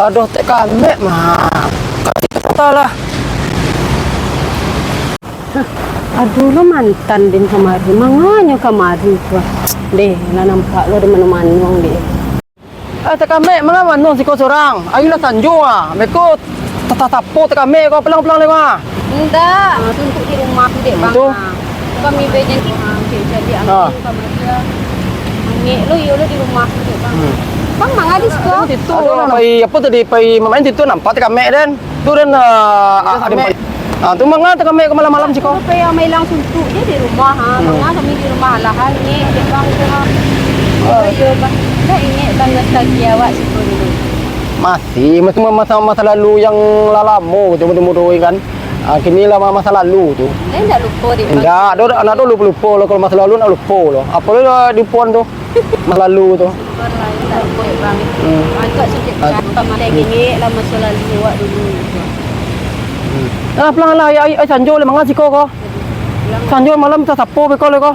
Aduh, tak kami mah. Kata lah. Aduh, lo mantan din kemari. Manganya kemari tuh. Deh, lah nampak lo di mana-mana deh. Tak kami, mana mana si kau seorang. Ayolah sanjung ah. Mereka tatapo tak kami kau pelang-pelang lewat. Enggak, untuk di rumah dek bang. Itu? Kami bejen jadi angin kami dia. Angin lo yo lo di rumah dek bang. Bang mangga di sekolah. Itu pai apa tadi pai mamain itu nampak tak kami dan. Tu dan ada tu mangga tak kami ke malam-malam si kau. Apa yang mai langsung tu dia di rumah ha. Mangga kami di rumah lah ni dek bang tu ha. Yo bang. Dah ingat bang nostalgia awak situ dulu. Masih masa lalu yang lama tu mudah-mudahan kan. Kini lah masa lalu tu. Enggak lupa dek bang. Enggak, anak tu lupa lo kalau masa lalu nak lupa lo. Apa lo di puan tu? Masa lalu tu. Tak lupa dek bang. Angkat sejak tak mana ingat lah masa lalu awak dulu. Pelang lah, ay sanjo le mangan si kau. Sanjo malam tak sapo be kau le kau.